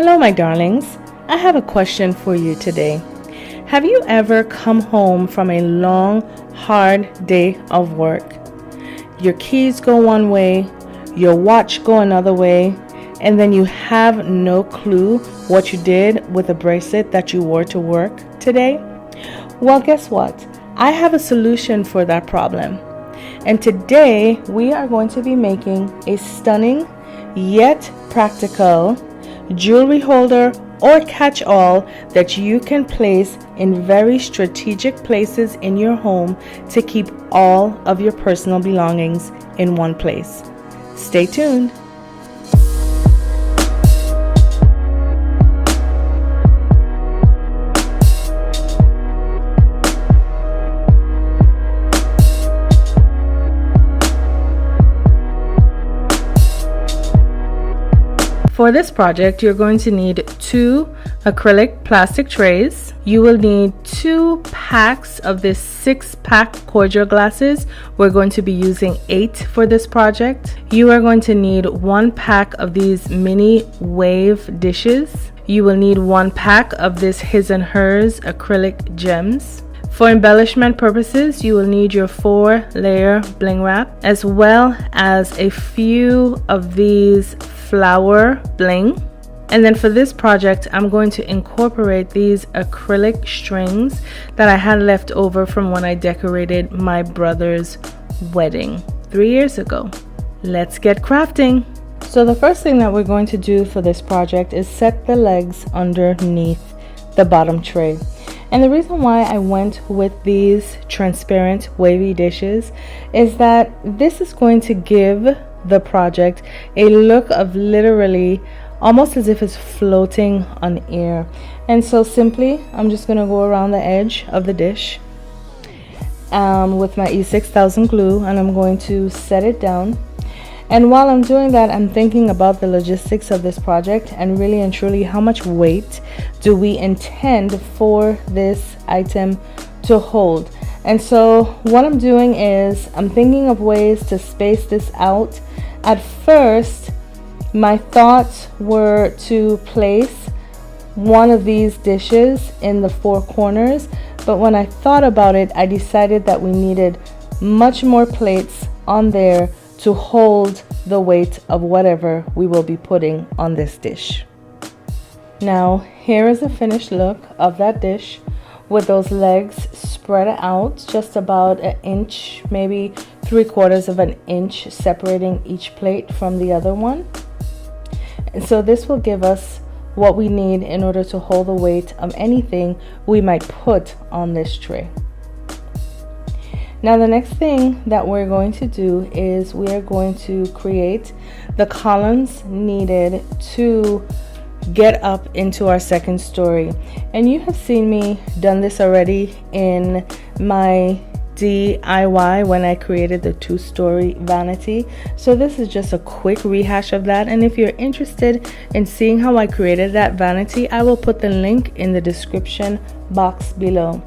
Hello, my darlings. I have a question for you today. Have you ever come home from a long, hard day of work? Your keys go one way, your watch go another way, and then you have no clue what you did with the bracelet that you wore to work today? Well, guess what? I have a solution for that problem. And today we are going to be making a stunning yet practical jewelry holder or catch-all that you can place in very strategic places in your home to keep all of your personal belongings in one place. Stay tuned. For this project, you're going to need 2 acrylic plastic trays. You will need 2 packs of this 6-pack cordial glasses. We're going to be using 8 for this project. You are going to need 1 pack of these mini wave dishes. You will need 1 pack of this his and hers acrylic gems. For embellishment purposes, you will need your 4-layer bling wrap, as well as a few of these flower bling. And then for this project, I'm going to incorporate these acrylic strings that I had left over from when I decorated my brother's wedding 3 years ago. Let's get crafting. So the first thing that we're going to do for this project is set the legs underneath the bottom tray. And the reason why I went with these transparent wavy dishes is that this is going to give the project a look of literally almost as if it's floating on air. And so simply I'm just going to go around the edge of the dish with my E6000 glue, and I'm going to set it down. And while I'm doing that, I'm thinking about the logistics of this project and really and truly how much weight do we intend for this item to hold. And so what I'm doing is I'm thinking of ways to space this out. At first, my thoughts were to place one of these dishes in the 4 corners, but when I thought about it, I decided that we needed much more plates on there to hold the weight of whatever we will be putting on this dish. Now, here is a finished look of that dish with those legs spread out just about an inch, maybe 3/4 of an inch separating each plate from the other one. And so this will give us what we need in order to hold the weight of anything we might put on this tray. Now the next thing that we're going to do is we are going to create the columns needed to get up into our second story. And you have seen me done this already in my DIY when I created the 2-story vanity. So this is just a quick rehash of that, and if you're interested in seeing how I created that vanity, I will put the link in the description box below.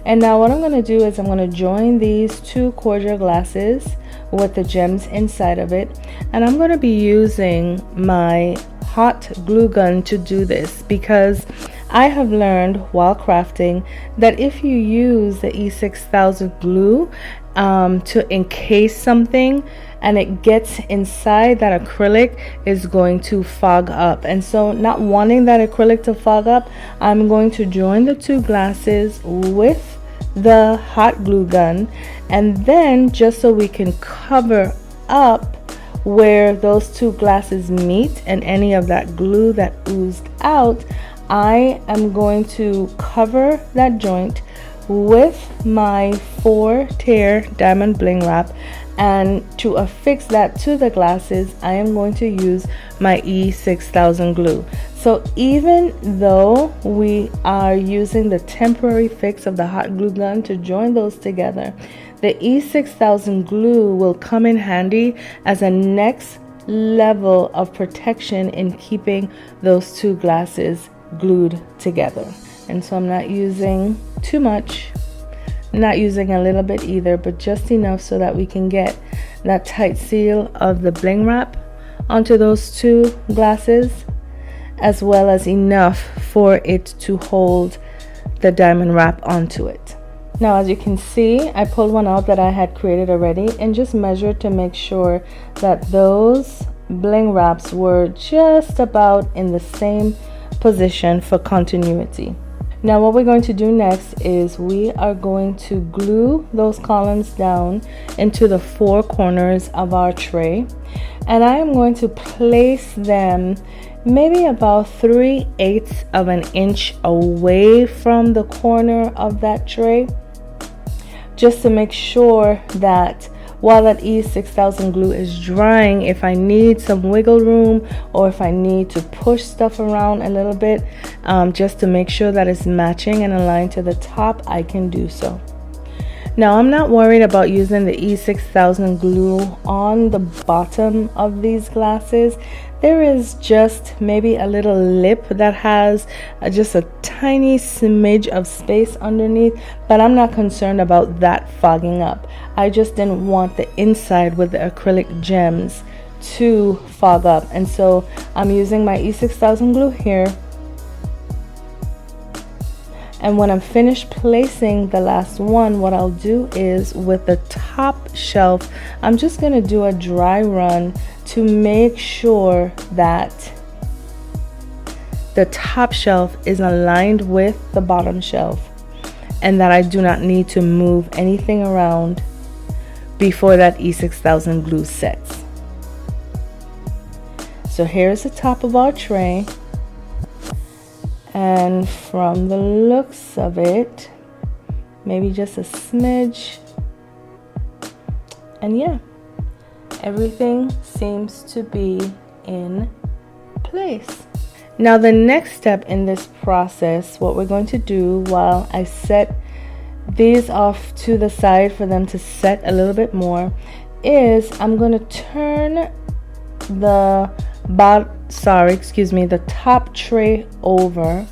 And now what I'm going to do is I'm going to join these 2 cordial glasses with the gems inside of it, and I'm going to be using my hot glue gun to do this because I have learned while crafting that if you use the E6000 glue to encase something and it gets inside, that acrylic is going to fog up. And so not wanting that acrylic to fog up, I'm going to join the 2 glasses with the hot glue gun, and then just so we can cover up where those 2 glasses meet and any of that glue that oozed out, I am going to cover that joint with my 4-tier diamond bling wrap, and to affix that to the glasses I am going to use my E6000 glue. So even though we are using the temporary fix of the hot glue gun to join those together, the E6000 glue will come in handy as a next level of protection in keeping those 2 glasses glued together. And so I'm not using too much, not using a little bit either, but just enough so that we can get that tight seal of the bling wrap onto those 2 glasses. as well as enough for it to hold the diamond wrap onto it. Now, as you can see, I pulled one out that I had created already and just measured to make sure that those bling wraps were just about in the same position for continuity. Now what we're going to do next is we are going to glue those columns down into the four corners of our tray, and I am going to place them maybe about 3/8 of an inch away from the corner of that tray, just to make sure that while that E6000 glue is drying, if I need some wiggle room or if I need to push stuff around a little bit, just to make sure that it's matching and aligned to the top, I can do so. Now I'm not worried about using the E6000 glue on the bottom of these glasses. There is just maybe a little lip that has just a tiny smidge of space underneath, but I'm not concerned about that fogging up. I just didn't want the inside with the acrylic gems to fog up, and so I'm using my E6000 glue here. And when I'm finished placing the last one, what I'll do is with the top shelf, I'm just going to do a dry run to make sure that the top shelf is aligned with the bottom shelf and that I do not need to move anything around before that E6000 glue sets. So here's the top of our tray. And from the looks of it, maybe just a smidge, and yeah, everything seems to be in place. Now the next step in this process, what we're going to do while I set these off to the side for them to set a little bit more, is I'm going to turn the the top tray over,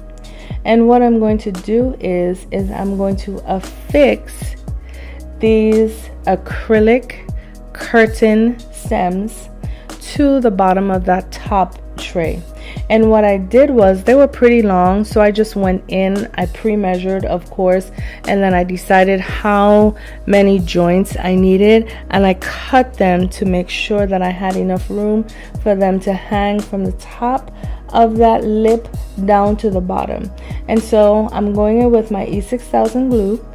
and what I'm going to do is I'm going to affix these acrylic curtain stems to the bottom of that top tray. And what I did was, they were pretty long, so I just went in, I pre-measured of course, and then I decided how many joints I needed, and I cut them to make sure that I had enough room for them to hang from the top of that lip down to the bottom. And so I'm going in with my E6000 glue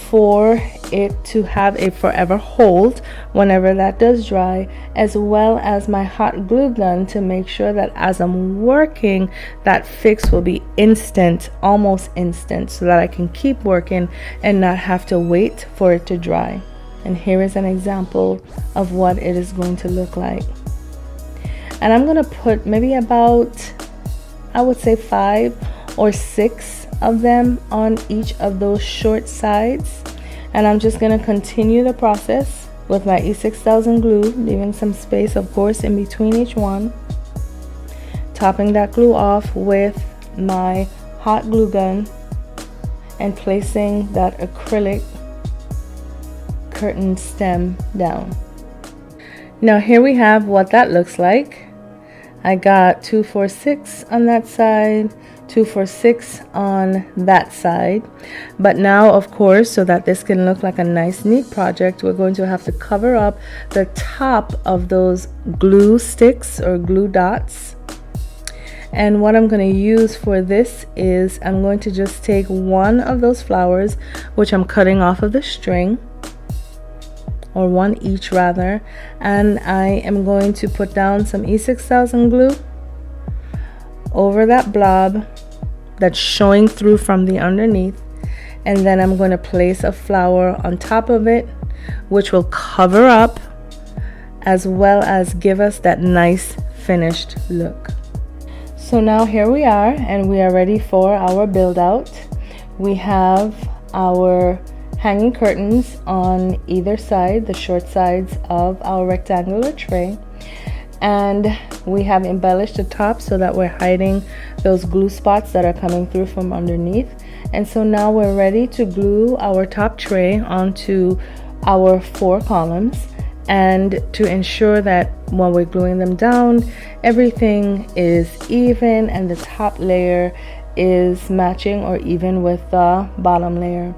for it to have a forever hold whenever that does dry, as well as my hot glue gun to make sure that as I'm working, that fix will be instant, almost instant, so that I can keep working and not have to wait for it to dry. And here is an example of what it is going to look like. And I'm going to put maybe about, I would say 5 or 6 of them on each of those short sides, and I'm just going to continue the process with my E6000 glue, leaving some space of course in between each one, topping that glue off with my hot glue gun, and placing that acrylic curtain stem down. Now here we have what that looks like. I got 2, 4, 6 on that side, 2, 4, 6 on that side. But now of course, so that this can look like a nice neat project, we're going to have to cover up the top of those glue sticks or glue dots. And what I'm going to use for this is I'm going to just take one of those flowers, which I'm cutting off of the string, or one each rather, and I am going to put down some E6000 glue over that blob that's showing through from the underneath, and then I'm going to place a flower on top of it, which will cover up as well as give us that nice finished look. So now here we are, and we are ready for our build out. We have our hanging curtains on either side, the short sides of our rectangular tray, and we have embellished the top so that we're hiding those glue spots that are coming through from underneath. And so now we're ready to glue our top tray onto our 4 columns, and to ensure that when we're gluing them down, everything is even and the top layer is matching or even with the bottom layer.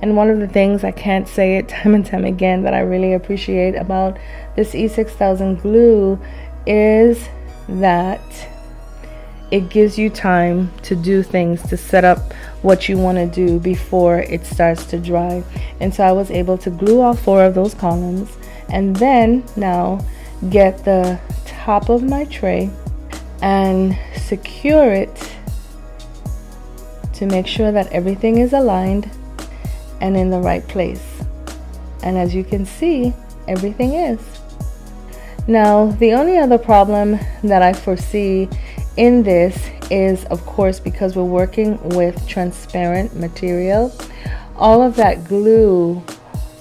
And one of the things, I can't say it time and time again, that I really appreciate about this E6000 glue is that it gives you time to do things, to set up what you want to do before it starts to dry. And so I was able to glue all 4 of those columns, and then now get the top of my tray and secure it to make sure that everything is aligned and in the right place. And as you can see, everything is. Now, the only other problem that I foresee in this is, of course, because we're working with transparent material, all of that glue,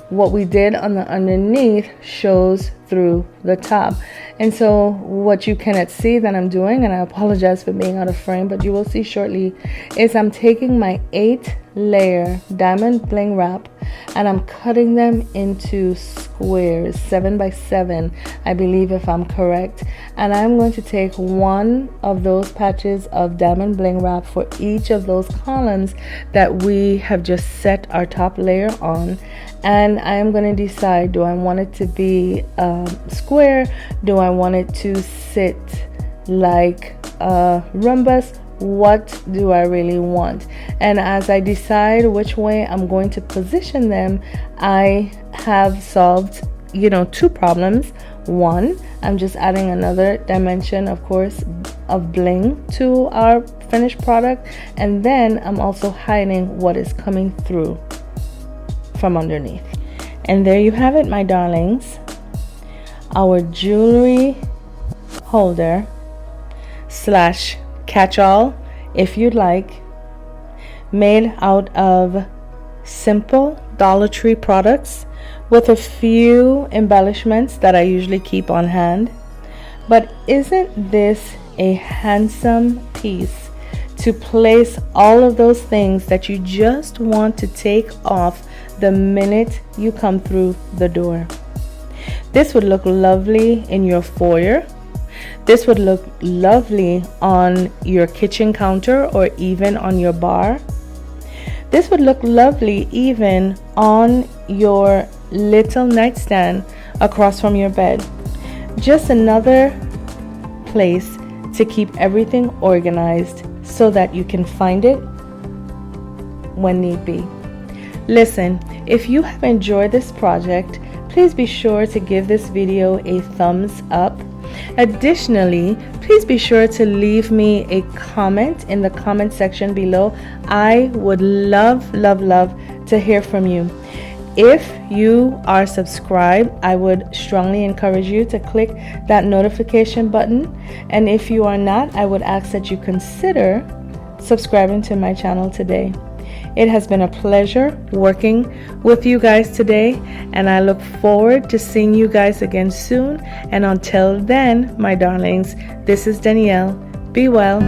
what we did on the underneath, shows through the top. And so what you cannot see that I'm doing, and I apologize for being out of frame, but you will see shortly, is I'm taking my 8-layer diamond bling wrap and I'm cutting them into squares, 7 by 7, I believe, if I'm correct. And I'm going to take one of those patches of diamond bling wrap for each of those columns that we have just set our top layer on. And I am going to decide, do I want it to be square? Do I want it to sit like a rhombus? What do I really want? And as I decide which way I'm going to position them, I have solved, 2 problems. One, I'm just adding another dimension, of course, of bling to our finished product, and then I'm also hiding what is coming through from underneath. And there you have it, my darlings, our jewelry holder slash catch-all, if you'd like, made out of simple Dollar Tree products with a few embellishments that I usually keep on hand. But isn't this a handsome piece to place all of those things that you just want to take off the minute you come through the door? This would look lovely in your foyer. This would look lovely on your kitchen counter or even on your bar. This would look lovely even on your little nightstand across from your bed. Just another place to keep everything organized so that you can find it when need be. Listen, if you have enjoyed this project, please be sure to give this video a thumbs up. Additionally, please be sure to leave me a comment in the comment section below. I would love to hear from you. If you are subscribed, I would strongly encourage you to click that notification button. And if you are not, I would ask that you consider subscribing to my channel today. It has been a pleasure working with you guys today, and I look forward to seeing you guys again soon. And until then, my darlings, this is Danielle. Be well.